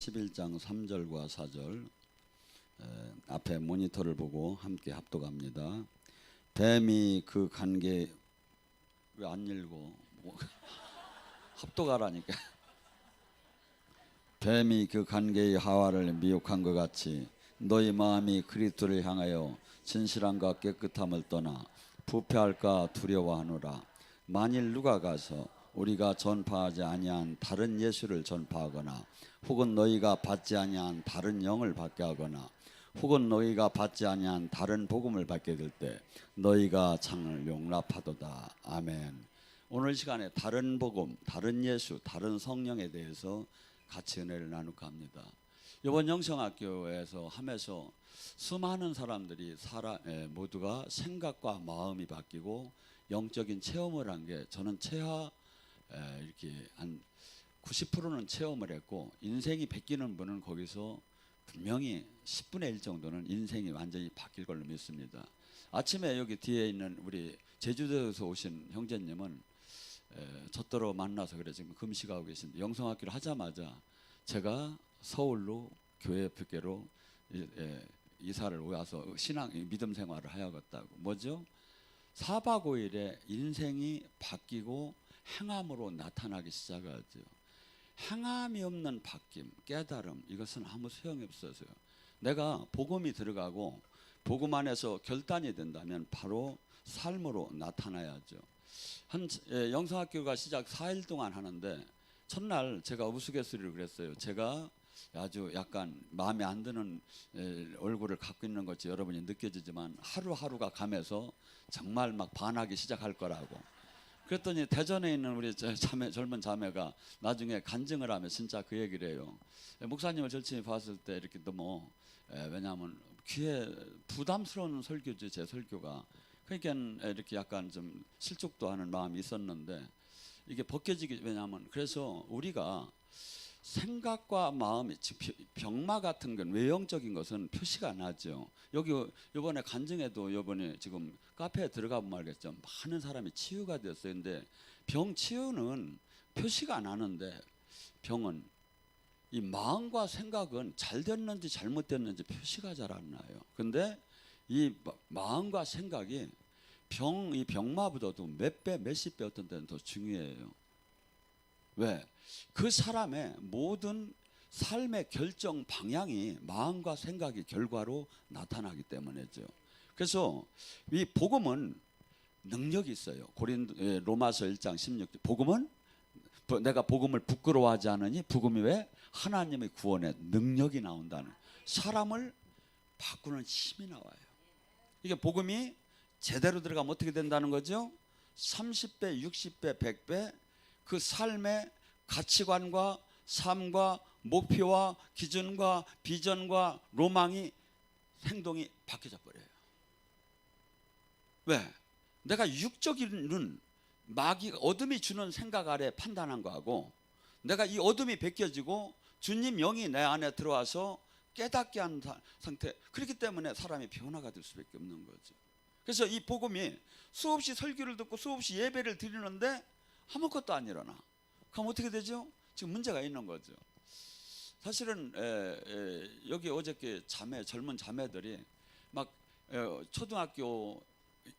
11장 3절과 4절 앞에 모니터를 보고 함께 합독합니다. 뱀이 그 관계 왜 안 읽고 합독하라니까. 뱀이 그 관계의 하와를 미혹한 것 같이 너희 마음이 그리스도를 향하여 진실함과 깨끗함을 떠나 부패할까 두려워하노라. 만일 누가 가서 우리가 전파하지 아니한 다른 예수를 전파하거나 혹은 너희가 받지 아니한 다른 영을 받게 하거나 혹은 너희가 받지 아니한 다른 복음을 받게 될 때 너희가 창을 용납하도다. 아멘. 오늘 시간에 다른 복음, 다른 예수, 다른 성령에 대해서 같이 은혜를 나눌까 합니다. 이번 영성학교에서 하면서 수많은 사람들이 모두가 생각과 마음이 바뀌고 영적인 체험을 한 게 저는 이렇게 한 90%는 체험을 했고, 인생이 바뀌는 분은 거기서 분명히 10분의 1 정도는 인생이 완전히 바뀔 걸로 믿습니다. 아침에 여기 뒤에 있는 우리 제주도에서 오신 형제님은 저더러 만나서 그래 지금 금식하고 계신데, 영성학교를 하자마자 제가 서울로 교회 벽계로 이사를 와서 신앙 믿음 생활을 하야겠다고. 뭐죠? 4박 5일에 인생이 바뀌고 행함으로 나타나기 시작하죠. 행함이 없는 바뀜, 깨달음, 이것은 아무 소용이 없어서요. 내가 복음이 들어가고 복음 안에서 결단이 된다면 바로 삶으로 나타나야죠. 영성학교가 시작 4일 동안 하는데 첫날 제가 우스갯소리를 그랬어요. 제가 아주 약간 마음에 안 드는 얼굴을 갖고 있는 것이 여러분이 느껴지지만 하루하루가 가면서 정말 막 반하기 시작할 거라고. 그랬더니 대전에 있는 우리 젊은 자매가 나중에 간증을 하면 진짜 그 얘기를 해요. 목사님을 절친히 봤을 때 이렇게 너무 왜냐하면 귀에 부담스러운 설교죠, 제 설교가. 그러니까 이렇게 약간 좀 실족도 하는 마음이 있었는데 이게 벗겨지기, 왜냐하면 그래서 우리가 생각과 마음이, 병마 같은 건 외형적인 것은 표시가 나죠. 여기 이번에 간증에도 이번에 지금 카페에 들어가 보면 알겠죠. 많은 사람이 치유가 됐어요. 근데 병 치유는 표시가 나는데 병은 이 마음과 생각은 잘 됐는지 잘못됐는지 표시가 잘 안 나요. 근데 이 마음과 생각이 이 병마보다도 몇 배, 몇십 배 어떤 때는 더 중요해요. 왜? 그 사람의 모든 삶의 결정 방향이 마음과 생각의 결과로 나타나기 때문이죠. 그래서 이 복음은 능력이 있어요. 로마서 1장 16절. 복음은 내가 복음을 부끄러워하지 않으니, 복음이 왜? 하나님의 구원의 능력이 나온다는, 사람을 바꾸는 힘이 나와요. 이게 복음이 제대로 들어가면 어떻게 된다는 거죠? 30배, 60배, 100배 그 삶의 가치관과 삶과 목표와 기준과 비전과 로망이, 행동이 바뀌어 버려요. 왜? 내가 육적인 마귀, 어둠이 주는 생각 아래 판단한 거하고, 내가 이 어둠이 벗겨지고 주님 영이 내 안에 들어와서 깨닫게 한 상태, 그렇기 때문에 사람이 변화가 될 수밖에 없는 거죠. 그래서 이 복음이 수없이 설교를 듣고 수없이 예배를 드리는데 아무것도 안 일어나. 그럼 어떻게 되죠? 지금 문제가 있는 거죠. 사실은 여기 어저께 젊은 자매들이 막 초등학교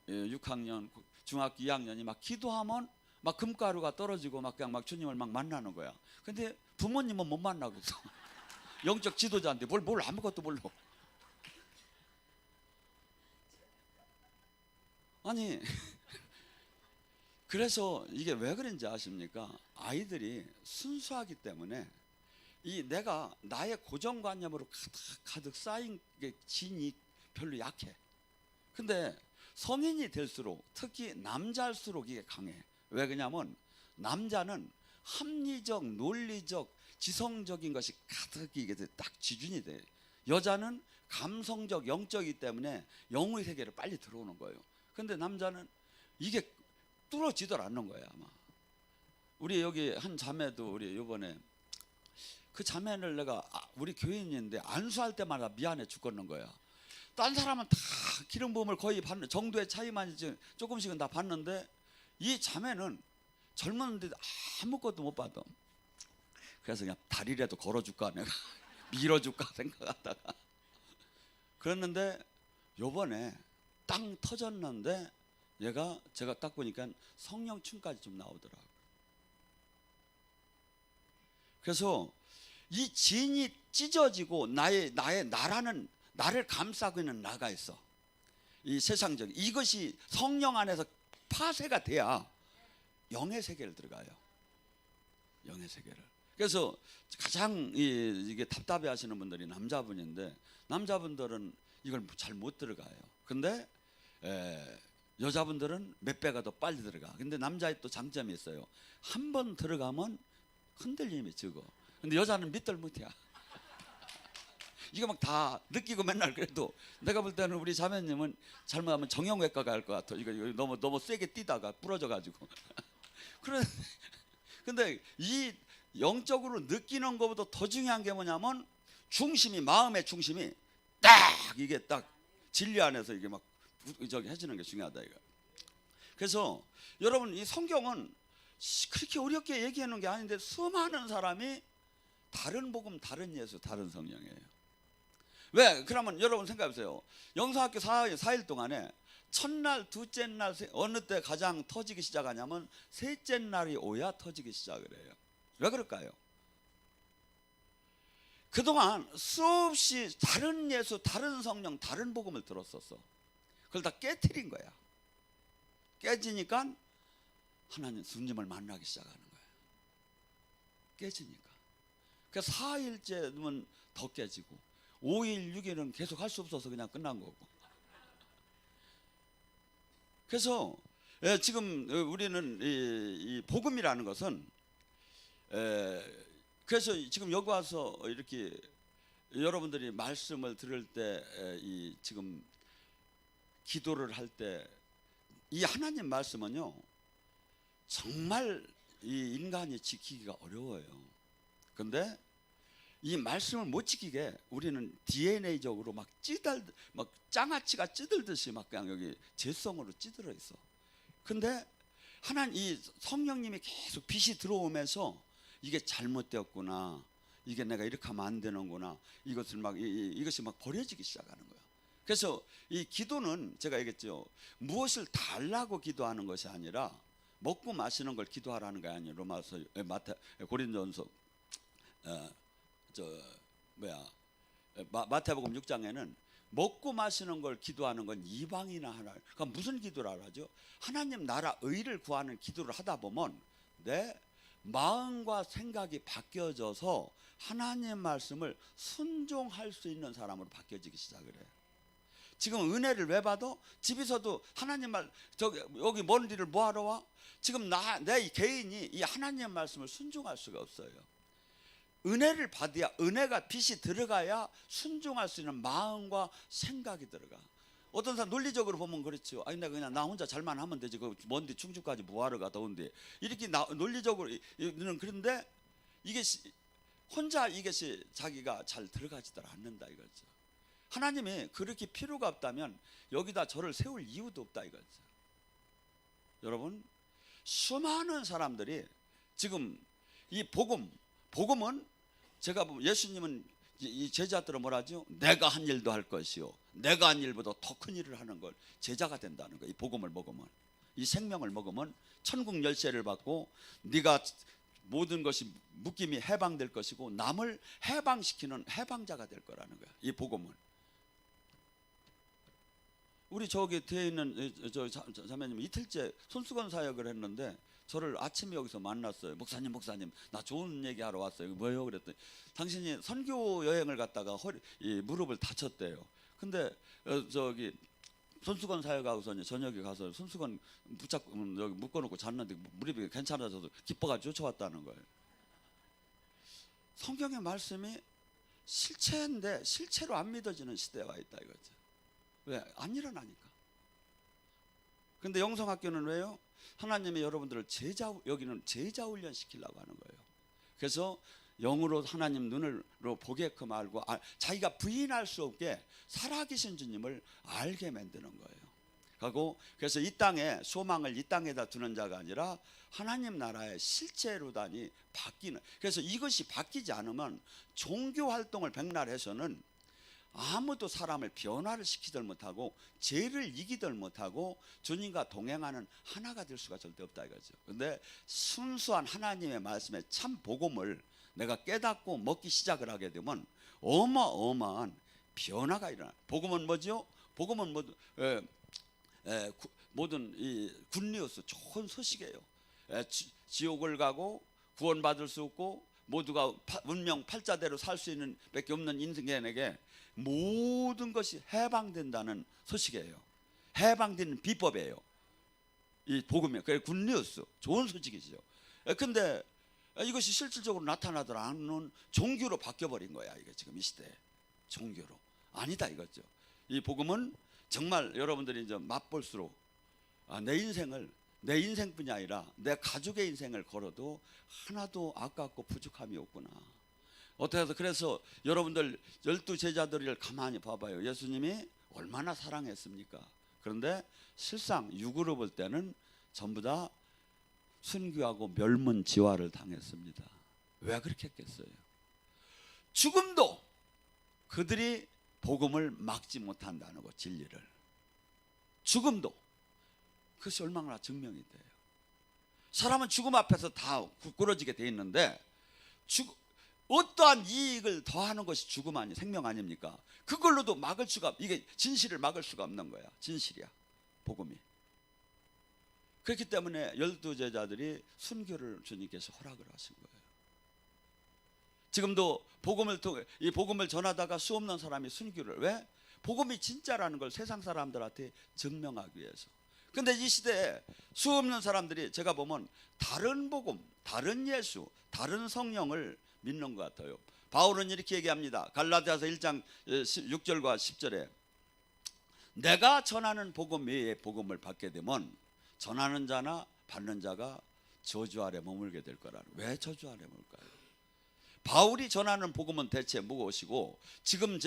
6학년, 중학교 2학년이 막 기도하면 막 금가루가 떨어지고 막 그냥 막 주님을 막 만나는 거야. 근데 부모님은 못 만나고 있어. 영적 지도자인데 뭘 아무것도 몰라. 아니 그래서 이게 왜 그런지 아십니까? 아이들이 순수하기 때문에 내가 나의 고정관념으로 가득 쌓인 게 진이 별로 약해. 근데 성인이 될수록, 특히 남자일수록 이게 강해. 왜 그러냐면 남자는 합리적, 논리적, 지성적인 것이 가득 이게 딱 지준이 돼. 여자는 감성적, 영적이기 때문에 영의 세계를 빨리 들어오는 거예요. 근데 남자는 이게 뚫어지들 않는 거야 아마. 우리 여기 한 자매도 우리 이번에 그 자매를 내가 우리 교인인데 안수할 때마다 미안해 죽겠는 거야. 딴 사람은 다 기름 부음을 거의 받는 정도의 차이만 이제 조금씩은 다 받는데 이 자매는 젊었는데 아무것도 못 받아. 그래서 그냥 다리라도 걸어줄까 내가 밀어줄까 생각하다가 그랬는데 요번에 땅 터졌는데 제가 딱 보니까 성령춤까지 좀 나오더라고요. 그래서 이 진이 찢어지고 나를 감싸고 있는 나가 있어. 이 세상적 이것이 성령 안에서 파쇄가 돼야 영의 세계를 들어가요. 영의 세계를. 그래서 가장 이게 답답해하시는 분들이 남자분인데 남자분들은 이걸 잘 못 들어가요. 근데 여자분들은 몇 배가 더 빨리 들어가. 근데 남자의 또 장점이 있어요. 한 번 들어가면 흔들림이 적어. 근데 여자는 밑들 못이야. 이거 막 다 느끼고 맨날 그래도 내가 볼 때는 우리 자매님은 잘못하면 정형외과 갈 것 같아. 이거 너무 세게 뛰다가 부러져 가지고. 근데 이 영적으로 느끼는 것보다 더 중요한 게 뭐냐면 마음의 중심이 딱 이게 딱 진리 안에서 이게 막 저기 해지는 게 중요하다 이거. 그래서 여러분 이 성경은 그렇게 어렵게 얘기하는 게 아닌데 수많은 사람이 다른 복음, 다른 예수, 다른 성령이에요. 왜? 그러면 여러분 생각해 보세요. 영성학교 4일 동안에 첫날, 둘째 날 어느 때 가장 터지기 시작하냐면 셋째 날이 오야 터지기 시작을 해요. 왜 그럴까요? 그동안 수없이 다른 예수, 다른 성령, 다른 복음을 들었었어. 그걸 다 깨트린 거야. 깨지니까 하나님 주님을 만나기 시작하는 거예요. 깨지니까. 그래서 4일째는 더 깨지고 5일, 6일은 계속 할 수 없어서 그냥 끝난 거고. 그래서 지금 우리는 이 복음이라는 것은 그래서 지금 여기 와서 이렇게 여러분들이 말씀을 들을 때 지금 기도를 할 때 이 하나님 말씀은요 정말 이 인간이 지키기가 어려워요. 근데 이 말씀을 못 지키게 우리는 DNA적으로 막 장아찌가 찌들듯이 막 그냥 여기 죄성으로 찌들어 있어. 근데 하나님 이 성령님이 계속 빛이 들어오면서 이게 잘못되었구나, 이게 내가 이렇게 하면 안 되는구나, 이것을 이것이 막 버려지기 시작하는 거예요. 그래서 이 기도는 제가 얘기했죠. 무엇을 달라고 기도하는 것이 아니라 먹고 마시는 걸 기도하라는 거 아니에요. 고린도전서 마태복음 6장에는 먹고 마시는 걸 기도하는 건 이방이나 하나. 그러니까 무슨 기도를 하죠? 하나님 나라 의를 구하는 기도를 하다 보면 내 마음과 생각이 바뀌어져서 하나님 말씀을 순종할 수 있는 사람으로 바뀌어지기 시작을 해요. 지금 은혜를 왜 받아? 집에서도 하나님 여기 먼 길을 뭐하러 와? 지금 내 개인이 이 하나님 말씀을 순종할 수가 없어요. 은혜를 받아야, 은혜가 빛이 들어가야 순종할 수 있는 마음과 생각이 들어가. 어떤 사람 논리적으로 보면 그렇죠. 아니 내가 그냥 나 혼자 잘만 하면 되지. 그 먼데 충주까지 뭐하러 가 더운데. 이렇게 논리적으로는 그런데 혼자 이것이 자기가 잘 들어가지들 않는다 이거죠. 하나님이 그렇게 필요가 없다면 여기다 저를 세울 이유도 없다 이거죠. 여러분 수많은 사람들이 지금 이 복음은 제가 보면 예수님은 이 제자들은 뭐라죠? 내가 한 일도 할 것이요 내가 한 일보다 더 큰 일을 하는 걸 제자가 된다는 거예요. 이 복음을 먹으면, 이 생명을 먹으면 천국 열쇠를 받고 네가 모든 것이 묶임이 해방될 것이고 남을 해방시키는 해방자가 될 거라는 거야. 이 복음을. 우리 저기 뒤에 있는 저 자매님 이틀째 손수건 사역을 했는데 저를 아침에 여기서 만났어요. 목사님 나 좋은 얘기하러 왔어요. 뭐예요? 그랬더니 당신이 선교 여행을 갔다가 이 무릎을 다쳤대요. 근데 저기 손수건 사역하고서 저녁에 가서 손수건 붙잡고 여기 묶어놓고 잤는데 무릎이 괜찮아져서 기뻐가지고 쫓아왔다는 거예요. 성경의 말씀이 실체인데 실체로 안 믿어지는 시대에 와 있다 이거죠. 왜? 안 일어나니까. 근데 영성학교는 왜요? 하나님이 여러분들을 여기는 제자 훈련 시키려고 하는 거예요. 그래서 영으로 하나님 눈으로 보게끔 알고 자기가 부인할 수 없게 살아계신 주님을 알게 만드는 거예요. 가고, 그래서 이 땅에 소망을 이 땅에다 두는 자가 아니라 하나님 나라의 실제로다니 바뀌는. 그래서 이것이 바뀌지 않으면 종교 활동을 백날 해서는 아무도 사람을 변화를 시키들 못하고 죄를 이기들 못하고 주님과 동행하는 하나가 될 수가 절대 없다 이거죠. 근데 순수한 하나님의 말씀의 참 복음을 내가 깨닫고 먹기 시작을 하게 되면 어마어마한 변화가 일어나. 복음은 뭐죠? 복음은 모든 이 굿뉴스, 좋은 소식이에요. 지옥을 가고 구원받을 수 없고 모두가 문명 팔자대로 살 수 있는 밖에 없는 인생에게 모든 것이 해방된다는 소식이에요. 해방되는 비법이에요. 이 복음이. 그게 굿뉴스, 좋은 소식이죠. 근데 이것이 실질적으로 나타나더라 않는 종교로 바뀌어버린 거야. 이게 지금 이 시대에 종교로 아니다 이거죠. 이 복음은 정말 여러분들이 이제 맛볼수록 내 인생뿐이 아니라 내 가족의 인생을 걸어도 하나도 아깝고 부족함이 없구나. 어떻게 해서 그래서 여러분들 12제자들을 가만히 봐봐요. 예수님이 얼마나 사랑했습니까? 그런데 실상 육으로 볼 때는 전부 다 순교하고 멸문지화를 당했습니다. 왜 그렇게 했겠어요? 죽음도 그들이 복음을 막지 못한다는 거, 진리를. 죽음도 그것이 얼마나 증명이 돼요. 사람은 죽음 앞에서 다 구꾸러지게 돼 있는데 어떠한 이익을 더하는 것이 죽음 아니 생명 아닙니까? 그걸로도 막을 수가, 이게 진실을 막을 수가 없는 거야. 진실이야 복음이. 그렇기 때문에 12제자들이 순교를 주님께서 허락을 하신 거예요. 지금도 복음을 통해 이 복음을 전하다가 수 없는 사람이 순교를, 왜? 복음이 진짜라는 걸 세상 사람들한테 증명하기 위해서. 근데 이 시대에 수 없는 사람들이 제가 보면 다른 복음, 다른 예수, 다른 성령을 믿는 것 같아요. 바울은 이렇게 얘기합니다. 갈라디아서 1장 6절과 10절에 내가 전하는 복음 외에 복음을 받게 되면 전하는 자나 받는 자가 저주 아래 머물게 될 거라는. 왜 저주 아래 머물까요? 바울이 전하는 복음은 대체 무엇이고 지금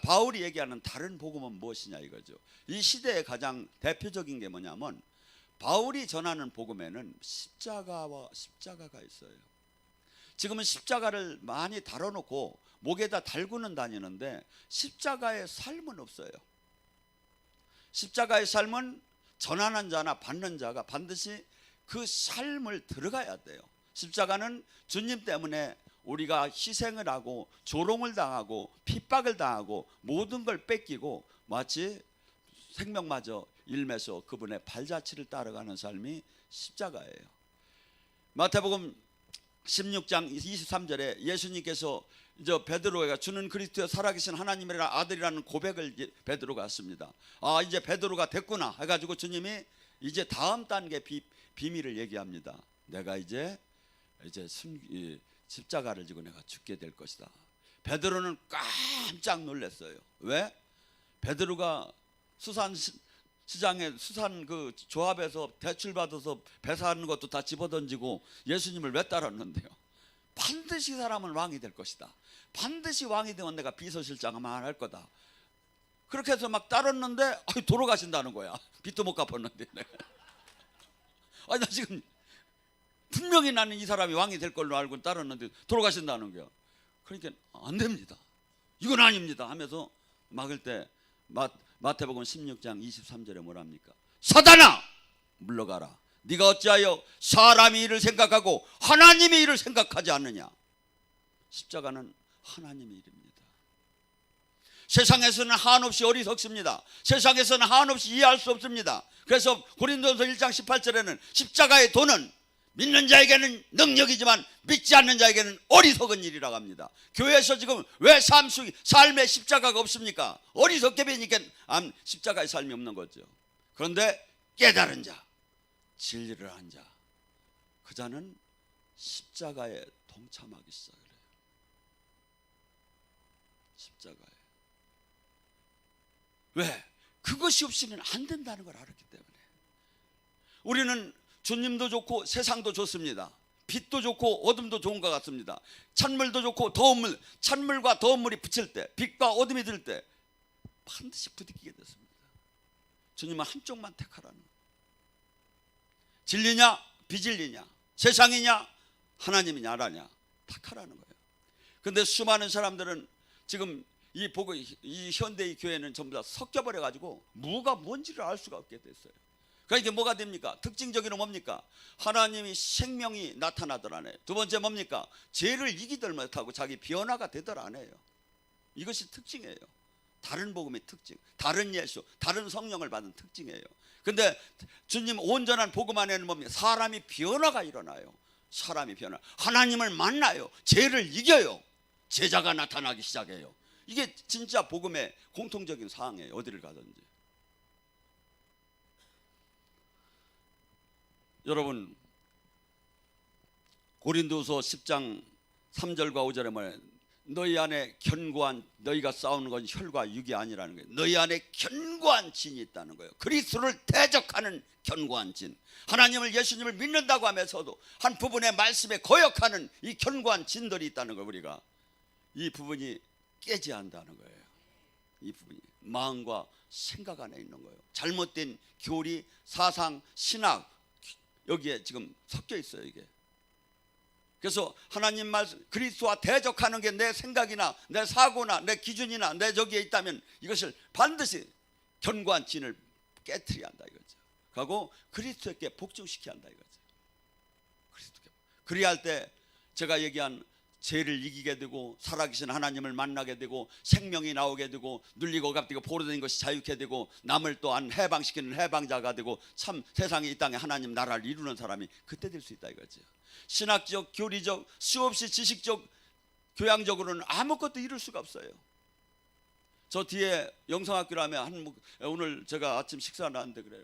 바울이 얘기하는 다른 복음은 무엇이냐 이거죠. 이 시대의 가장 대표적인 게 뭐냐면 바울이 전하는 복음에는 십자가가 있어요. 지금은 십자가를 많이 달아놓고 목에다 달고는 다니는데 십자가의 삶은 없어요. 십자가의 삶은 전하는 자나 받는 자가 반드시 그 삶을 들어가야 돼요. 십자가는 주님 때문에 우리가 희생을 하고 조롱을 당하고 핍박을 당하고 모든 걸 뺏기고 마치 생명마저 일매서 그분의 발자취를 따라가는 삶이 십자가예요. 마태복음 16장 23절에 예수님께서 베드로가 주는 그리스도의 살아계신 하나님의 아들이라는 고백을 베드로가 했습니다. 아, 이제 베드로가 됐구나 해가지고 주님이 이제 다음 단계 비밀을 얘기합니다. 내가 이제 십자가를 지고 내가 죽게 될 것이다. 베드로는 깜짝 놀랐어요. 왜? 베드로가 수산시장에 수산 그 조합에서 대출 받아서 배사하는 것도 다 집어던지고 예수님을 왜 따랐는데요? 반드시 사람은 왕이 될 것이다. 반드시 왕이 되면 내가 비서실장만 할 거다. 그렇게 해서 막 따랐는데 돌아가신다는 거야. 빚도 못 갚았는데. 아니 나 지금 분명히 나는 이 사람이 왕이 될 걸로 알고 따랐는데 돌아가신다는 거야. 그러니까 안 됩니다. 이건 아닙니다 하면서 막을 때 마태복음 16장 23절에 뭐랍니까? 사단아 물러가라. 네가 어찌하여 사람의 일을 생각하고 하나님의 일을 생각하지 않느냐. 십자가는 하나님의 일입니다. 세상에서는 한없이 어리석습니다. 세상에서는 한없이 이해할 수 없습니다. 그래서 고린도전서 1장 18절에는 십자가의 도는 믿는 자에게는 능력이지만 믿지 않는 자에게는 어리석은 일이라고 합니다. 교회에서 지금 왜 삶의 십자가가 없습니까? 어리석게 배니까 십자가의 삶이 없는 거죠. 그런데 깨달은 자, 진리를 한 자, 그 자는 십자가에 동참하기 시작을 해요. 십자가에. 왜? 그것이 없이는 안 된다는 걸 알았기 때문에. 우리는 주님도 좋고 세상도 좋습니다. 빛도 좋고 어둠도 좋은 것 같습니다. 찬물도 좋고 더운 찬물과 더운 물이 붙일 때, 빛과 어둠이 들 때 반드시 부딪히게 됐습니다. 주님은 한쪽만 택하라는 거예요. 진리냐 비진리냐, 세상이냐 하나님이냐 알아냐 택하라는 거예요. 그런데 수많은 사람들은 지금 이 현대의 교회는 전부 다 섞여버려 가지고 뭐가 뭔지를 알 수가 없게 됐어요. 그러니까 뭐가 됩니까? 특징적으로 뭡니까? 하나님이 생명이 나타나더라 안 해요. 두 번째 뭡니까? 죄를 이기들 못하고 자기 변화가 되더라 안 해요. 이것이 특징이에요. 다른 복음의 특징, 다른 예수, 다른 성령을 받은 특징이에요. 근데 주님 온전한 복음 안에는 뭡니까? 사람이 변화가 일어나요. 사람이 변화, 하나님을 만나요. 죄를 이겨요. 제자가 나타나기 시작해요. 이게 진짜 복음의 공통적인 사항이에요. 어디를 가든지. 여러분, 고린도서 10장 3절과 5절에 뭐예요? 너희 안에 견고한, 너희가 싸우는 건 혈과 육이 아니라는 거예요. 너희 안에 견고한 진이 있다는 거예요. 그리스도를 대적하는 견고한 진, 하나님을, 예수님을 믿는다고 하면서도 한 부분의 말씀에 거역하는 이 견고한 진들이 있다는 거예요. 우리가 이 부분이 깨져야 한다는 거예요. 이 부분이 마음과 생각 안에 있는 거예요. 잘못된 교리, 사상, 신학, 여기에 지금 섞여 있어요. 이게. 그래서 하나님 말씀, 그리스도와 대적하는 게 내 생각이나 내 사고나 내 기준이나 내 저기에 있다면 이것을 반드시 견고한 진을 깨트려야 한다 이거죠. 그리고 그리스도께 복종시켜야 한다 이거죠. 그리스도께. 그래야 할 때 제가 얘기한 죄를 이기게 되고 살아계신 하나님을 만나게 되고 생명이 나오게 되고 눌리고 억압되고 포로된 것이 자유케 되고 남을 또한 해방시키는 해방자가 되고 참 세상에 이 땅에 하나님 나라를 이루는 사람이 그때 될 수 있다 이거죠. 신학적, 교리적, 수없이 지식적, 교양적으로는 아무것도 이룰 수가 없어요. 저 뒤에 영성학교라면 오늘 제가 아침 식사를 하는데 그래요.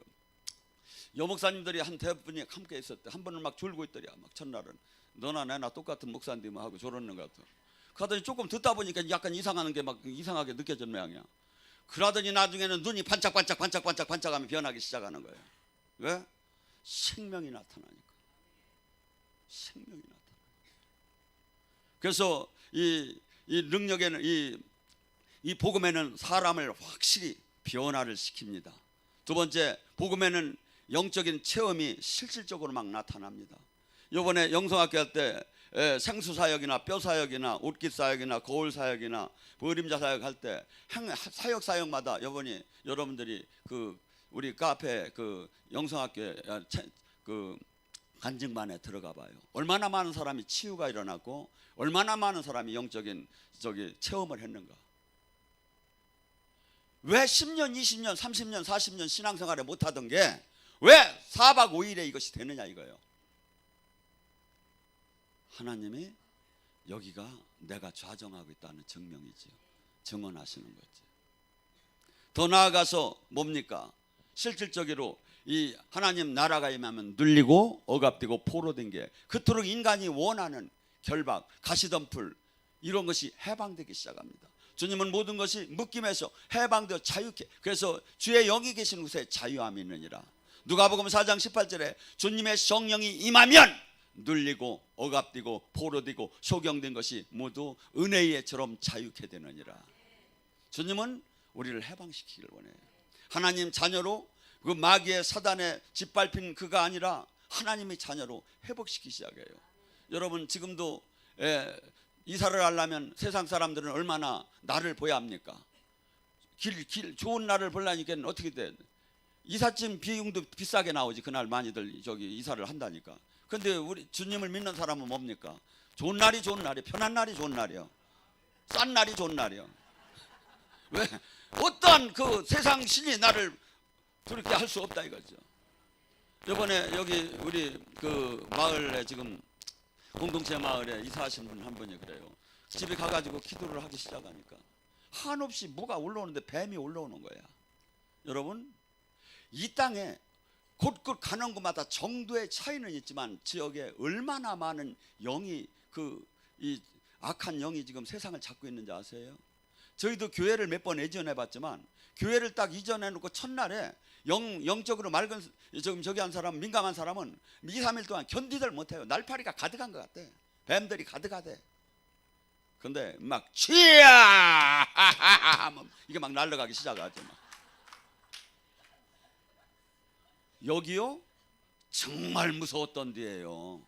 여목사님들이 한 대부분이 함께 있었대. 한 번은 막 졸고 있더랴. 막 첫날은 너나 내나 똑같은 목사인데 뭐 하고 졸았는 것 같아. 그러더니 조금 듣다 보니까 약간 이상한 게 막 이상하게 느껴진 모양이야. 그러더니 나중에는 눈이 반짝반짝하며 변하기 시작하는 거예요. 왜? 생명이 나타나니까. 생명이 나타나. 그래서 이 능력에는 이 복음에는 사람을 확실히 변화를 시킵니다. 두 번째, 복음에는 영적인 체험이 실질적으로 막 나타납니다. 이번에 영성학교 할 때 생수 사역이나 뼈 사역이나 옷깃 사역이나 거울 사역이나 버림자 사역 할 때 사역마다 여러분들이 그 우리 카페 그 영성학교에 그 간증반에 들어가 봐요. 얼마나 많은 사람이 치유가 일어났고 얼마나 많은 사람이 영적인 체험을 했는가. 왜 10년, 20년, 30년, 40년 신앙생활을 못하던 게 왜 4박 5일에 이것이 되느냐 이거예요. 하나님이 여기가 내가 좌정하고 있다는 증명이지요. 증언하시는 거지. 더 나아가서 뭡니까? 실질적으로 이 하나님 나라가 임하면 눌리고 억압되고 포로된 게 그토록 인간이 원하는 결박, 가시덤불 이런 것이 해방되기 시작합니다. 주님은 모든 것이 묶임에서 해방되어 자유케. 그래서 주의 영이 계신 곳에 자유함이 있느니라. 누가복음 4장 18절에 주님의 성령이 임하면 눌리고 억압되고 포로되고 소경된 것이 모두 은혜의 처럼 자유케 되느니라. 주님은 우리를 해방시키기를 원해요. 하나님 자녀로 그 마귀의 사단에 짓밟힌 그가 아니라 하나님의 자녀로 회복시키기 시작해요. 여러분 지금도 이사를 하려면 세상 사람들은 얼마나 날을 보야 합니까? 좋은 날을 보려니까 어떻게 돼? 이삿짐 비용도 비싸게 나오지. 그날 많이들 이사를 한다니까. 근데 우리 주님을 믿는 사람은 뭡니까? 좋은 날이 좋은 날이야. 편한 날이 좋은 날이야. 싼 날이 좋은 날이야. 왜? 어떠한 그 세상 신이 나를 그렇게 할 수 없다 이거죠. 이번에 여기 우리 그 마을에 지금 공동체 마을에 이사하신 분 한 분이 그래요. 집에 가가지고 기도를 하기 시작하니까 한없이 뭐가 올라오는데 뱀이 올라오는 거야. 여러분 이 땅에 곳곳 가는 곳마다 정도의 차이는 있지만 지역에 얼마나 많은 영이 이 악한 영이 지금 세상을 잡고 있는지 아세요? 저희도 교회를 몇 번 이전해 봤지만 교회를 딱 이전해 놓고 첫날에 영적으로 맑은 저기 한 사람 민감한 사람은 2, 3일 동안 견디들 못해요. 날파리가 가득한 것 같아. 뱀들이 가득하대. 근데 막 취야 이게 막 날아가기 시작하죠. 막. 여기요 정말 무서웠던 데예요.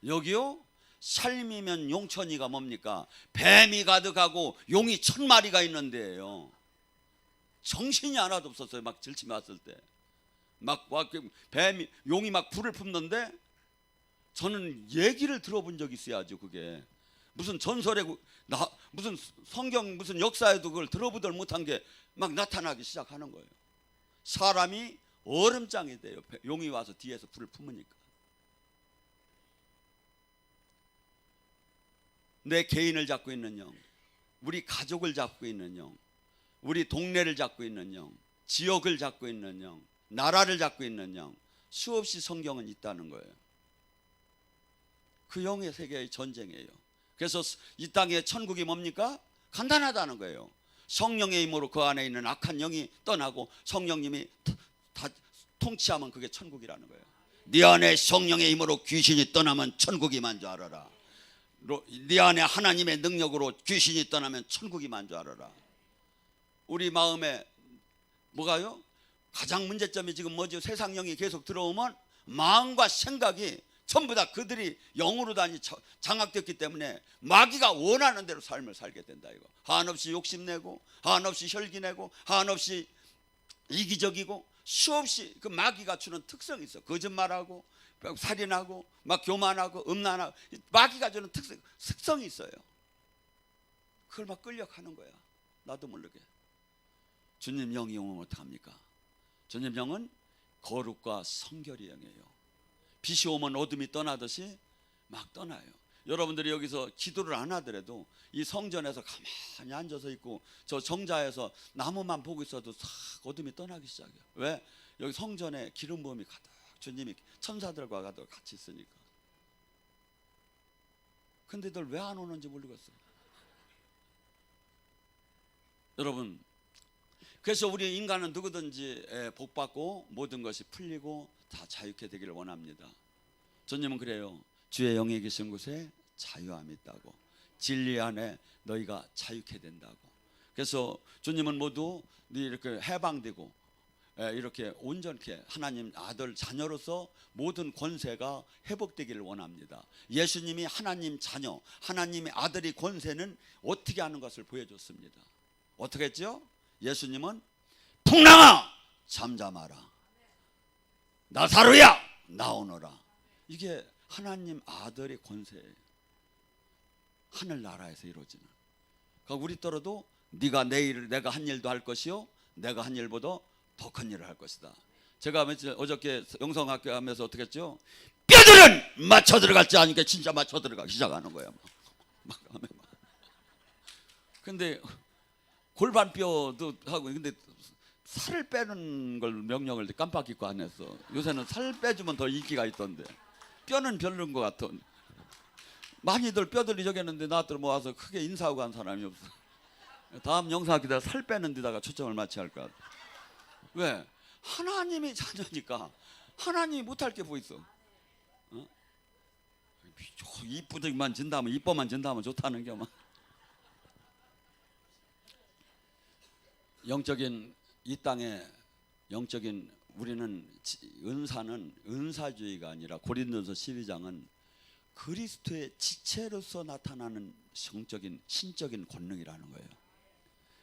여기요 삶이면 용천이가 뭡니까? 뱀이 가득하고 용이 1000마리가 있는 데예요. 정신이 하나도 없었어요. 막 들침이 왔을 때 막 뱀이 용이 막 불을 뿜는데 저는 얘기를 들어본 적이 있어야죠. 그게 무슨 전설에 무슨 성경 무슨 역사에도 그걸 들어보들 못한 게 막 나타나기 시작하는 거예요. 사람이 얼음장이 돼요. 용이 와서 뒤에서 불을 품으니까. 내 개인을 잡고 있는 영, 우리 가족을 잡고 있는 영, 우리 동네를 잡고 있는 영, 지역을 잡고 있는 영, 나라를 잡고 있는 영, 수없이 성경은 있다는 거예요. 그 영의 세계의 전쟁이에요. 그래서 이 땅의 천국이 뭡니까? 간단하다는 거예요. 성령의 힘으로 그 안에 있는 악한 영이 떠나고 성령님이 다 통치하면 그게 천국이라는 거예요. 네 안에 성령의 힘으로 귀신이 떠나면 천국이만 줄 알아라. 네 안에 하나님의 능력으로 귀신이 떠나면 천국이만 줄 알아라. 우리 마음에 뭐가요? 가장 문제점이 지금 뭐죠? 세상 영이 계속 들어오면 마음과 생각이 전부 다 그들이 영으로 장악됐기 때문에 마귀가 원하는 대로 삶을 살게 된다. 이거 한없이 욕심내고 한없이 혈기내고 한없이 이기적이고 수없이 그 마귀가 주는 특성이 있어. 거짓말하고 살인하고 막 교만하고 음란하고 마귀가 주는 특성이 있어요. 그걸 막 끌려가는 거야. 나도 모르게. 주님 영이 오면 어떡합니까? 주님 영은 거룩과 성결의 영이에요. 빛이 오면 어둠이 떠나듯이 막 떠나요. 여러분들이 여기서 기도를 안 하더라도 이 성전에서 가만히 앉아서 있고 저 정자에서 나무만 보고 있어도 싹 어둠이 떠나기 시작해요. 왜? 여기 성전에 기름 부음이 가득 주님이 천사들과 가득 같이 있으니까. 근데 들 왜 안 오는지 모르겠어요. 여러분, 그래서 우리 인간은 누구든지 복받고 모든 것이 풀리고 다 자유케 되기를 원합니다. 주님은 그래요. 주의 영이 계신 곳에 자유함이 있다고. 진리 안에 너희가 자유케 된다고. 그래서 주님은 모두 이렇게 해방되고 이렇게 온전케 하나님 아들 자녀로서 모든 권세가 회복되기를 원합니다. 예수님이 하나님 자녀, 하나님의 아들의 권세는 어떻게 하는 것을 보여줬습니다. 어떻게 했죠? 예수님은 풍랑아 잠잠하라, 나사로야 나오너라. 이게 하나님 아들의 권세예요. 하늘나라에서 이루어지는. 그러니까 우리 떨어도 네가 내 일을 내가 한 일도 할 것이요 내가 한 일보다 더 큰 일을 할 것이다. 제가 어저께 영성학교 하면서 어떻게 했죠? 뼈들은 맞춰 들어갈지 아니까 진짜 맞춰 들어가기 시작하는 거야. 막 하면 막. 근데 골반뼈도 하고 근데 살을 빼는 걸 명령을 깜빡 잊고 안 했어. 요새는 살 빼주면 더 인기가 있던데 뼈는 별로인 것 같아. 많이들 뼈들 잊어겠는데 나한테 모아서 크게 인사하고 간 사람이 없어. 다음 영상학교 때 살 빼는 데다가 초점을 맞춰야 할 것 같아. 왜? 하나님이 자녀니까 하나님이 못할 게 뭐 있어? 어? 이쁘기만 진다면 이뻐만 진다면 좋다는 게 막. 영적인 이 땅에 영적인 우리는 은사는 은사주의가 아니라 고린도서 12장은 그리스도의 지체로서 나타나는 성적인 신적인 권능이라는 거예요.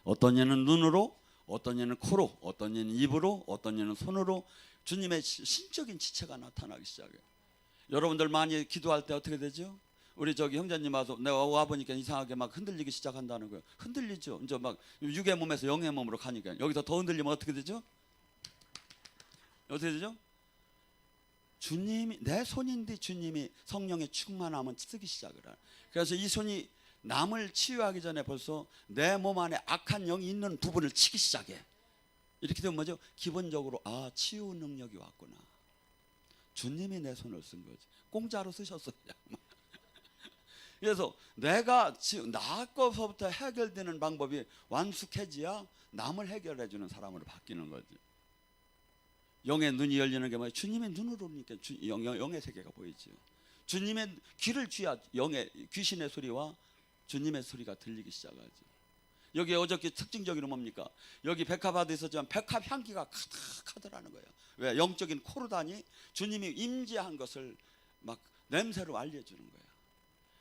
어떤 이는 눈으로, 어떤 이는 코로, 어떤 이는 입으로, 어떤 이는 손으로 주님의 신적인 지체가 나타나기 시작해요. 여러분들 많이 기도할 때 어떻게 되죠? 우리 저기 형제님 와서 내가 와보니까 이상하게 막 흔들리기 시작한다는 거예요. 흔들리죠. 이제 막 육의 몸에서 영의 몸으로 가니까 여기서 더 흔들리면 어떻게 되죠? 어떻게 되죠? 주님이 내 손인데 주님이 성령의 충만함은 쓰기 시작을 해요. 그래서 이 손이 남을 치유하기 전에 벌써 내 몸 안에 악한 영이 있는 부분을 치기 시작해. 이렇게 되면 뭐죠? 기본적으로 치유 능력이 왔구나. 주님이 내 손을 쓴 거지. 공짜로 쓰셨어요. 그래서 내가 나 거서부터 해결되는 방법이 완숙해져야 남을 해결해 주는 사람으로 바뀌는 거지. 영의 눈이 열리는 게 뭐예요? 주님의 눈으로 보니까 영의 세계가 보이죠. 주님의 귀를 쥐야 귀신의 소리와 주님의 소리가 들리기 시작하죠. 여기 어저께 특징적인 건 뭡니까? 여기 백합화도 있었지만 백합 향기가 가득하더라는 거예요. 왜? 영적인 코르단이 주님이 임재한 것을 막 냄새로 알려주는 거예요.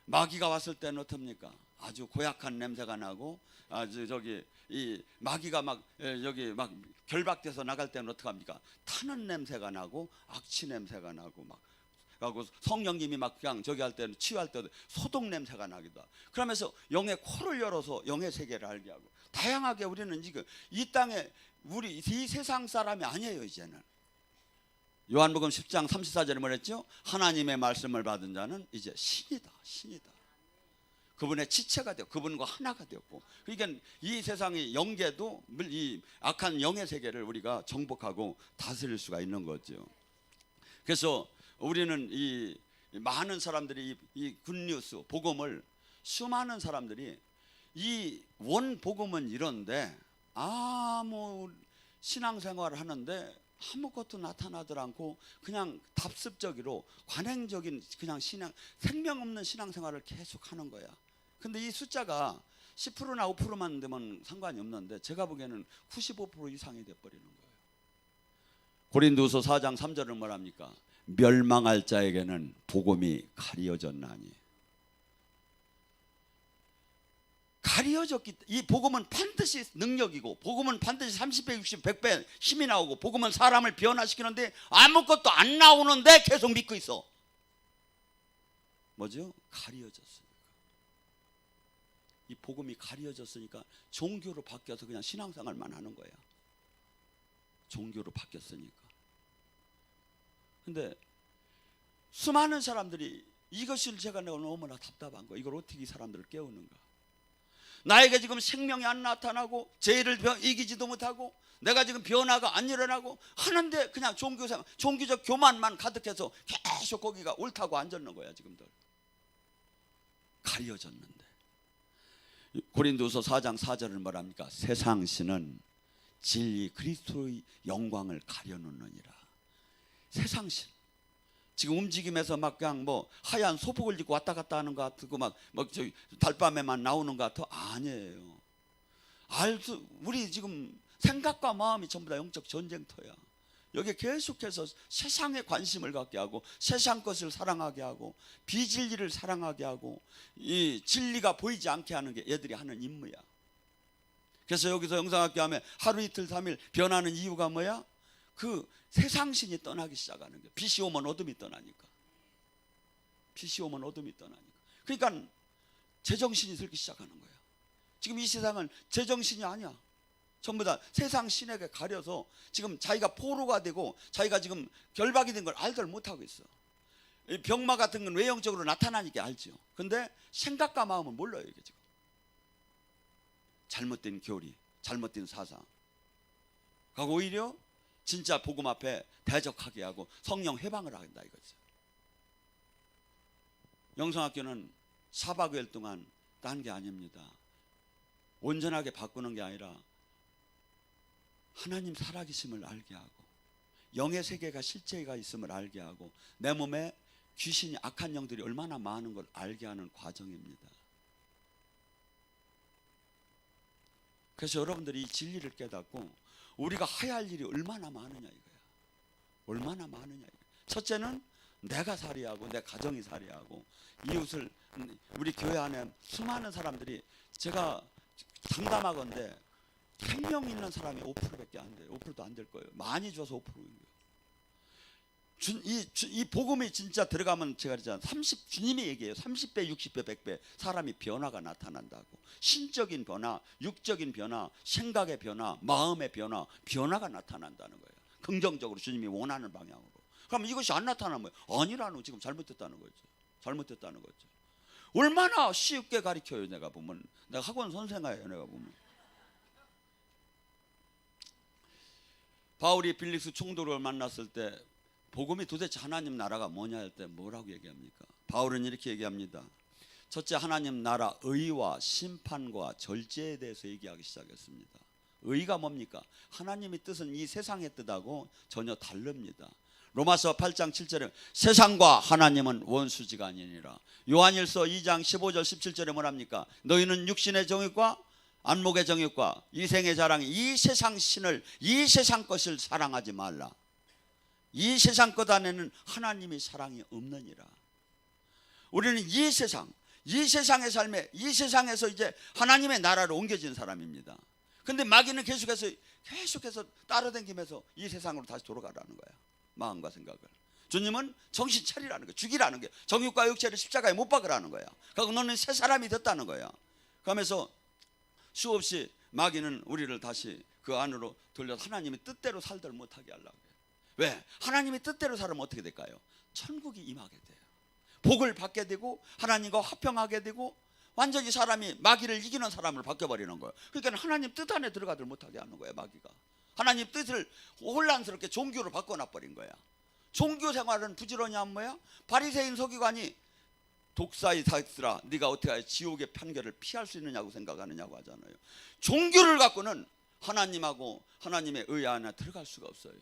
마귀가 왔을 때는 어떻습니까? 아주 고약한 냄새가 나고, 아주 저기 이 마귀가 막 여기 막 결박돼서 나갈 때는 어떻게 합니까? 타는 냄새가 나고 악취 냄새가 나고 막 하고, 성령님이 막 그냥 저기 할 때는 치유할 때도 소독 냄새가 나기도 하고, 그러면서 영의 코를 열어서 영의 세계를 알게 하고, 다양하게 우리는 지금 이 땅에 우리 이 세상 사람이 아니에요. 이제는 요한복음 10장 34절에 뭐랬죠? 하나님의 말씀을 받은 자는 이제 신이다. 그분의 지체가 되고 그분과 하나가 되었고, 그러니까 이 세상의 영계도 이 악한 영의 세계를 우리가 정복하고 다스릴 수가 있는 거죠. 그래서 우리는 이 많은 사람들이 이 굿뉴스 복음을, 수많은 사람들이 이 원 복음은 이런데 아무 신앙생활을 하는데 아무것도 나타나질 않고 그냥 답습적으로 관행적인 그냥 신앙, 생명 없는 신앙생활을 계속 하는 거야. 근데 이 숫자가 10%나 5%만 되면 상관이 없는데 제가 보기에는 95% 이상이 돼버리는 거예요. 고린도서 4장 3절은 뭐랍니까? 멸망할 자에게는 복음이 가리어졌나니. 가리어졌기, 이 복음은 반드시 능력이고, 복음은 반드시 30배, 60배, 100배 힘이 나오고, 복음은 사람을 변화시키는데 아무것도 안 나오는데 계속 믿고 있어. 뭐죠? 가리어졌으니까. 이 복음이 가리어졌으니까 종교로 바뀌어서 그냥 신앙생활만 하는 거야. 종교로 바뀌었으니까. 근데 수많은 사람들이 이것을 제가 너무나 답답한 거, 이걸 어떻게 이 사람들을 깨우는가. 나에게 지금 생명이 안 나타나고 죄를 이기지도 못하고 내가 지금 변화가 안 일어나고 하는데 그냥 종교생활, 종교적 교만만 가득해서 계속 거기가 옳다고 앉았는 거야. 지금들 가려졌는데. 고린도서 4장 4절을 뭐랍니까? 세상 신은 진리 그리스도의 영광을 가려놓느니라. 세상 신 지금 움직임에서 막 그냥 뭐 하얀 소복을 입고 왔다 갔다 하는 것 같고 막 저기 달밤에만 나오는 것 같아. 아니에요. 우리 지금 생각과 마음이 전부 다 영적 전쟁터야. 여기 계속해서 세상에 관심을 갖게 하고, 세상 것을 사랑하게 하고, 비진리를 사랑하게 하고, 이 진리가 보이지 않게 하는 게 얘들이 하는 임무야. 그래서 여기서 영상학교 하면 하루 이틀 3일 변하는 이유가 뭐야? 그 세상신이 떠나기 시작하는 거야. 빛이 오면 어둠이 떠나니까. 빛이 오면 어둠이 떠나니까. 그러니까 제정신이 들기 시작하는 거야. 지금 이 세상은 제정신이 아니야. 전부 다 세상 신에게 가려서 지금 자기가 포로가 되고 자기가 지금 결박이 된 걸 알들 못하고 있어. 병마 같은 건 외형적으로 나타나니까 알죠. 근데 생각과 마음은 몰라요. 이게 지금 잘못된 교리, 잘못된 사상, 그리고 오히려 진짜 복음 앞에 대적하게 하고 성령 해방을 한다 이거죠. 영성학교는 4박 5일 동안 딴 게 아닙니다. 온전하게 바꾸는 게 아니라 하나님 살아계심을 알게 하고, 영의 세계가 실제가 있음을 알게 하고, 내 몸에 귀신이, 악한 영들이 얼마나 많은 걸 알게 하는 과정입니다. 그래서 여러분들이 이 진리를 깨닫고 우리가 해야 할 일이 얼마나 많으냐 이거야. 얼마나 많으냐 이거야. 첫째는 내가 살해하고 내 가정이 살해하고 이웃을, 우리 교회 안에 수많은 사람들이, 제가 장담하건대 생명 있는 사람이 5%밖에 안 돼요. 5%도 안 될 거예요. 많이 줘서 5%인 거예요. 이 복음이 진짜 들어가면, 제가 그랬잖아요. 주님이 얘기해요. 30배, 60배, 100배 사람이 변화가 나타난다고. 신적인 변화, 육적인 변화, 생각의 변화, 마음의 변화, 변화가 나타난다는 거예요. 긍정적으로 주님이 원하는 방향으로. 그럼 이것이 안 나타나면 아니라는, 지금 잘못됐다는 거죠. 잘못됐다는 거죠. 얼마나 쉽게 가르쳐요. 내가 보면, 내가 학원 선생이에요. 내가 보면 바울이 빌립스 총독을 만났을 때 복음이 도대체 하나님 나라가 뭐냐 할 때 뭐라고 얘기합니까? 바울은 이렇게 얘기합니다. 첫째, 하나님 나라 의와 심판과 절제에 대해서 얘기하기 시작했습니다. 의가 뭡니까? 하나님의 뜻은 이 세상의 뜻하고 전혀 다릅니다. 로마서 8장 7절에 세상과 하나님은 원수지가 아니니라. 요한일서 2장 15절 17절에 뭐랍니까? 너희는 육신의 정욕과 안목의 정욕과 이생의 자랑, 이 세상 신을, 이 세상 것을 사랑하지 말라. 이 세상 것 안에는 하나님의 사랑이 없느니라. 우리는 이 세상의 삶에, 이 세상에서 이제 하나님의 나라로 옮겨진 사람입니다. 근데 마귀는 계속해서 따라다니면서 이 세상으로 다시 돌아가라는 거야. 마음과 생각을. 주님은 정신 차리라는 거야. 죽이라는 거야. 정욕과 육체를 십자가에 못 박으라는 거야. 그러니까 너는 새 사람이 됐다는 거야. 그러면서 수없이 마귀는 우리를 다시 그 안으로 돌려서 하나님의 뜻대로 살들 못하게 하려고 해요. 왜? 하나님의 뜻대로 살면 어떻게 될까요? 천국이 임하게 돼요. 복을 받게 되고 하나님과 화평하게 되고 완전히 사람이 마귀를 이기는 사람을 바뀌어버리는 거예요. 그러니까 하나님 뜻 안에 들어가들 못하게 하는 거예요. 마귀가 하나님 뜻을 혼란스럽게 종교로 바꿔놔버린 거야. 종교 생활은 부지런히 한 뭐야? 바리새인 서기관이 독사의 다스라 네가 어떻게 지옥의 판결을 피할 수 있느냐고 생각하느냐고 하잖아요. 종교를 갖고는 하나님하고 하나님의 의 안에 들어갈 수가 없어요.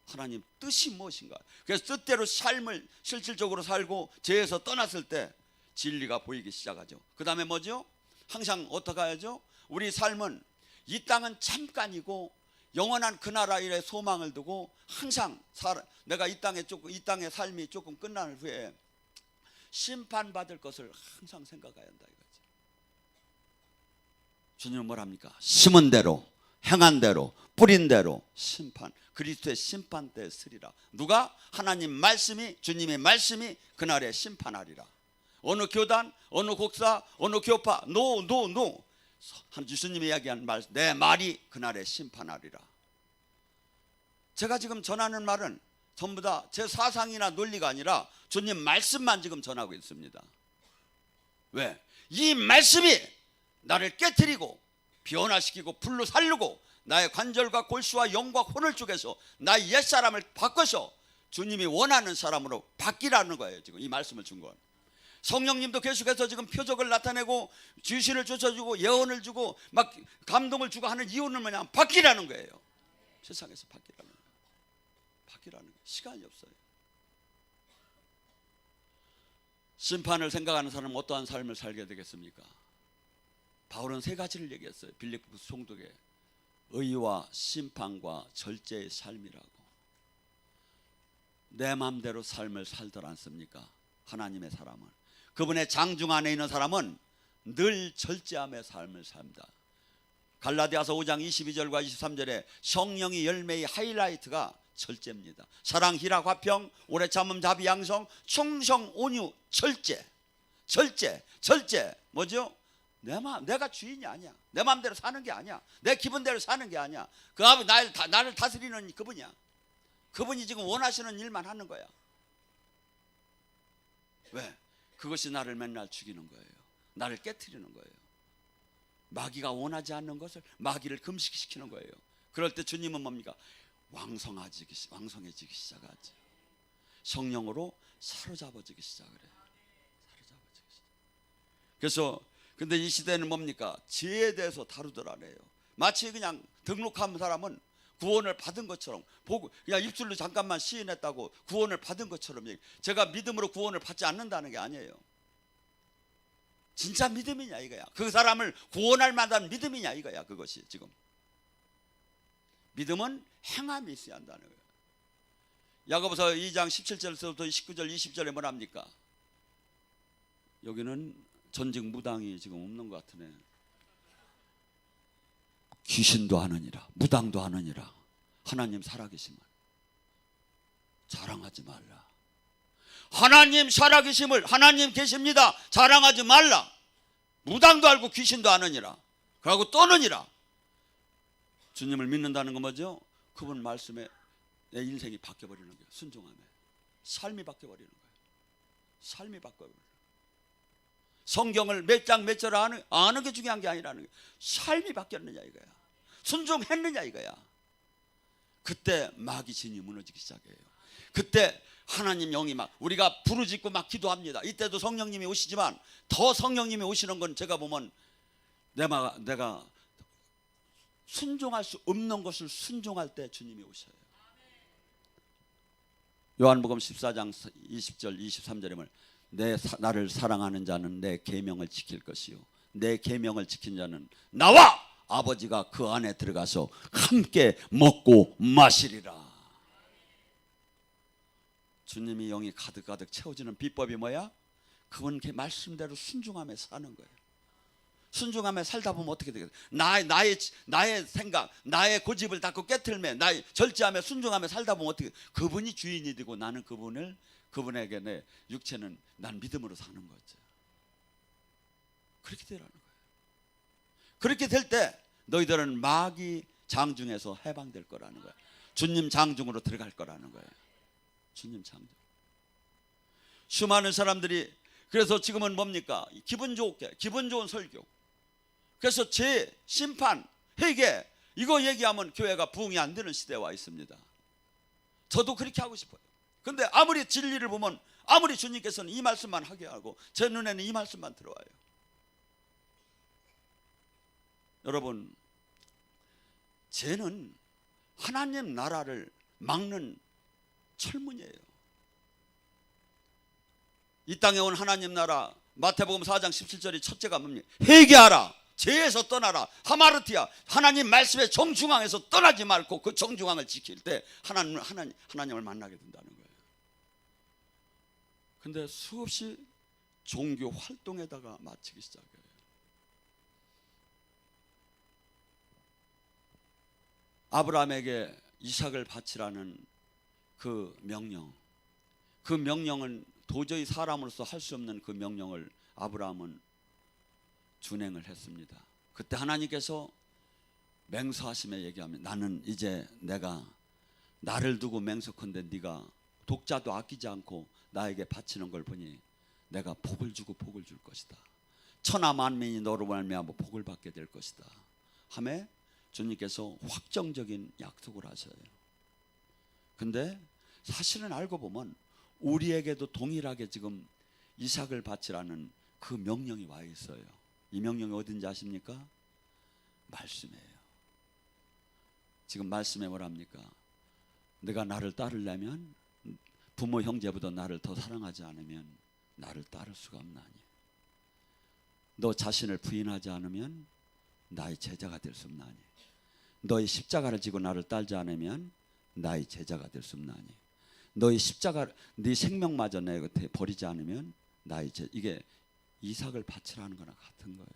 하나님 뜻이 무엇인가? 그래서 뜻대로 삶을 실질적으로 살고 죄에서 떠났을 때 진리가 보이기 시작하죠. 그 다음에 뭐죠? 항상 어떻게 해야죠? 우리 삶은 이 땅은 잠깐이고 영원한 그 나라의 소망을 두고 항상 내가 이 땅의 삶이 조금 끝난 후에 심판받을 것을 항상 생각해야 한다 이거지. 주님은 뭐랍니까? 심은 대로, 행한 대로, 뿌린 대로 심판, 그리스도의 심판 때 쓰리라. 누가? 하나님 말씀이, 주님의 말씀이 그날에 심판하리라. 어느 교단, 어느 곡사, 어느 교파, 노. 주님이 이야기한 말, 내 말이 그날에 심판하리라. 제가 지금 전하는 말은 전부 다 제 사상이나 논리가 아니라 주님 말씀만 지금 전하고 있습니다. 왜? 이 말씀이 나를 깨트리고 변화시키고 불로 살르고 나의 관절과 골수와 영과 혼을 쪼개서 나의 옛사람을 바꿔서 주님이 원하는 사람으로 바뀌라는 거예요. 지금 이 말씀을 준 건. 성령님도 계속해서 지금 표적을 나타내고 주신을 쫓아주고 예언을 주고 막 감동을 주고 하는 이유는 뭐냐? 바뀌라는 거예요. 세상에서 바뀌라는 거예요. 바뀌라는 거예요. 시간이 없어요. 심판을 생각하는 사람은 어떠한 삶을 살게 되겠습니까? 바울은 세 가지를 얘기했어요. 빌립보 총독에 의와 심판과 절제의 삶이라고. 내 마음대로 삶을 살들 않습니까? 하나님의 사람은. 그분의 장중 안에 있는 사람은 늘 절제함의 삶을 삽니다. 갈라디아서 5장 22절과 23절에 성령의 열매의 하이라이트가 절제입니다. 사랑, 희락, 화평, 오래 참음, 자비, 양성, 충성, 온유, 절제. 뭐죠? 내가 주인이 아니야. 내 마음대로 사는 게 아니야. 내 기분대로 사는 게 아니야. 그 아버지 나를 다스리는 그분이야. 그분이 지금 원하시는 일만 하는 거야. 왜? 그것이 나를 맨날 죽이는 거예요. 나를 깨트리는 거예요. 마귀가 원하지 않는 것을 마귀를 금식시키는 거예요. 그럴 때 주님은 뭡니까? 왕성해지기 시작하죠. 성령으로 사로잡아지기 시작을 해요. 그래서 근데 이 시대는 뭡니까? 죄에 대해서 다루들 안 해요. 마치 그냥 등록한 사람은 구원을 받은 것처럼 보고 그냥 입술로 잠깐만 시인했다고 구원을 받은 것처럼 얘기. 제가 믿음으로 구원을 받지 않는다는 게 아니에요. 진짜 믿음이냐 이거야. 그 사람을 구원할 만한 믿음이냐 이거야. 그것이 지금 믿음은 행함이 있어야 한다는 거예요. 야고보서 2장 17절부터 19절 20절에 뭐랍니까? 여기는 전직 무당이 지금 없는 것 같으네. 귀신도 하느니라 무당도 하느니라 하나님 살아계심을 자랑하지 말라. 하나님 살아계심을 하나님 계십니다 자랑하지 말라. 무당도 알고 귀신도 아느니라 그러고 떠느니라. 주님을 믿는다는 건 뭐죠? 그분 말씀에 내 인생이 바뀌어버리는 거예요. 순종함에 삶이 바뀌어버리는 거예요. 삶이 바뀌어버리는 거예요. 성경을 몇 장 몇 절 아는 게 중요한 게 아니라는 거예요. 삶이 바뀌었느냐 이거야. 순종했느냐 이거야. 그때 마귀 진이 무너지기 시작해요. 그때 하나님 영이 막 우리가 부르짖고 막 기도합니다. 이때도 성령님이 오시지만 더 성령님이 오시는 건 제가 보면 내가 순종할 수 없는 것을 순종할 때 주님이 오셔요. 요한복음 14장 20절 23절에 보면 나를 사랑하는 자는 내 계명을 지킬 것이요 내 계명을 지킨 자는 나와 아버지가 그 안에 들어가서 함께 먹고 마시리라. 주님이 영이 가득가득 채워지는 비법이 뭐야? 그건 그 말씀대로 순종하며 사는 거예요. 순종하며 살다 보면 어떻게 되겠어요? 나의 생각, 나의 고집을 닫고 깨틀며 나의 절제하며 순종하며 살다 보면 어떻게? 그분이 주인이 되고 나는 그분에게 내 육체는 난 믿음으로 사는 거죠. 그렇게 되라는 거예요. 그렇게 될 때 너희들은 마귀 장중에서 해방될 거라는 거예요. 주님 장중으로 들어갈 거라는 거예요. 주님 장중. 수많은 사람들이 그래서 지금은 뭡니까? 기분 좋은 설교. 그래서 제 심판, 회개 이거 얘기하면 교회가 부흥이 안 되는 시대에 와 있습니다. 저도 그렇게 하고 싶어요. 근데 아무리 진리를 보면 아무리 주님께서는 이 말씀만 하게 하고 제 눈에는 이 말씀만 들어와요. 여러분, 죄는 하나님 나라를 막는 철문이에요. 이 땅에 온 하나님 나라 마태복음 4장 17절이 첫째가 뭡니까? 회개하라. 죄에서 떠나라. 하마르티아. 하나님 말씀의 정중앙에서 떠나지 말고 그 정중앙을 지킬 때 하나님을 만나게 된다는 거예요. 근데 수없이 종교 활동에다가 마치기 시작해요. 아브라함에게 이삭을 바치라는 그 명령은 도저히 사람으로서 할 수 없는 그 명령을 아브라함은 준행을 했습니다. 그때 하나님께서 맹세하시며 얘기하면 나는 이제 내가 나를 두고 맹세컨대 네가 독자도 아끼지 않고 나에게 바치는 걸 보니 내가 복을 주고 복을 줄 것이다. 천하 만민이 너로 말미암아 복을 받게 될 것이다 하며 주님께서 확정적인 약속을 하셔요. 근데 사실은 알고 보면 우리에게도 동일하게 지금 이삭을 바치라는 그 명령이 와 있어요. 이 명령이 어딘지 아십니까? 말씀이에요. 지금 말씀에 뭐랍니까? 내가 나를 따르려면 부모 형제보다 나를 더 사랑하지 않으면 나를 따를 수가 없나니 너 자신을 부인하지 않으면 나의 제자가 될 수 없나니 너의 십자가를 지고 나를 따르지 않으면 나의 제자가 될 수 없나니 너의 십자가 네 생명마저 내 곁에 버리지 않으면 나의 제자. 이게 이삭을 바치라는 거나 같은 거예요.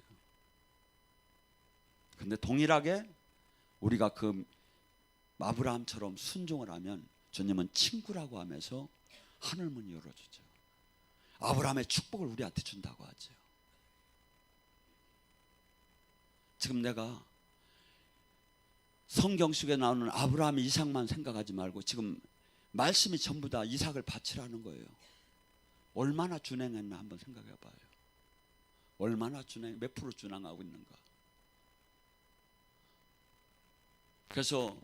근데 동일하게 우리가 그 아브라함처럼 순종을 하면 주님은 친구라고 하면서 하늘문이 열어주죠. 아브라함의 축복을 우리한테 준다고 하죠. 지금 내가 성경 속에 나오는 아브라함의 이삭만 생각하지 말고 지금 말씀이 전부 다 이삭을 바치라는 거예요. 얼마나 준행했나 한번 생각해 봐요. 얼마나 몇 프로 준행하고 있는가. 그래서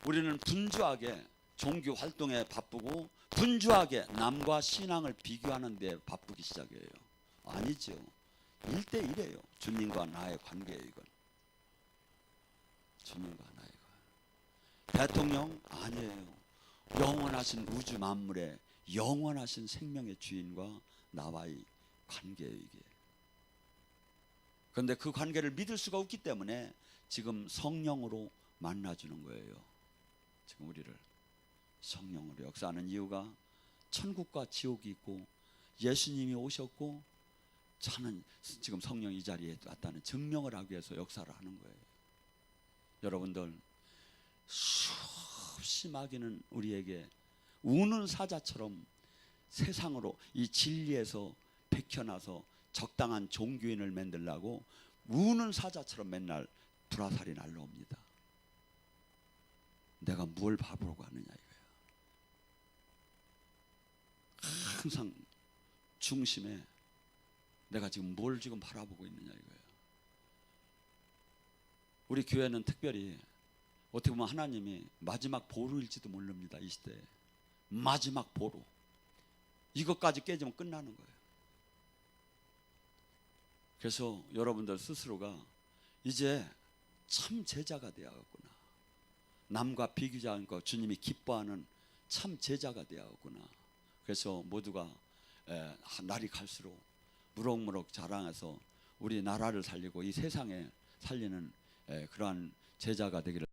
우리는 분주하게 종교 활동에 바쁘고 분주하게 남과 신앙을 비교하는 데 바쁘기 시작해요. 아니죠. 1대1이에요. 주님과 나의 관계예요. 이건 주님과 나의 관계. 대통령 아니에요. 영원하신 우주 만물의 영원하신 생명의 주인과 나와의 관계예요. 이게. 그런데 그 관계를 믿을 수가 없기 때문에 지금 성령으로 만나주는 거예요. 지금 우리를 성령으로 역사하는 이유가 천국과 지옥이 있고 예수님이 오셨고 저는 지금 성령 이 자리에 왔다는 증명을 하기 위해서 역사를 하는 거예요. 여러분들 수없이 마귀는 우리에게 우는 사자처럼 세상으로 이 진리에서 백혀나서 적당한 종교인을 만들려고 우는 사자처럼 맨날 불화살이 날라옵니다. 내가 뭘 바보라고 하느냐 이거야. 항상 중심에 내가 지금 뭘 지금 바라보고 있느냐 이거야. 우리 교회는 특별히 어떻게 보면 하나님이 마지막 보루일지도 모릅니다. 이 시대에 마지막 보루. 이것까지 깨지면 끝나는 거예요. 그래서 여러분들 스스로가 이제 참 제자가 되어야겠구나. 남과 비교하지 않고 주님이 기뻐하는 참 제자가 되어야겠구나. 그래서 모두가 날이 갈수록 무럭무럭 자라나서 우리 나라를 살리고 이 세상에 살리는 그러한 제자가 되기를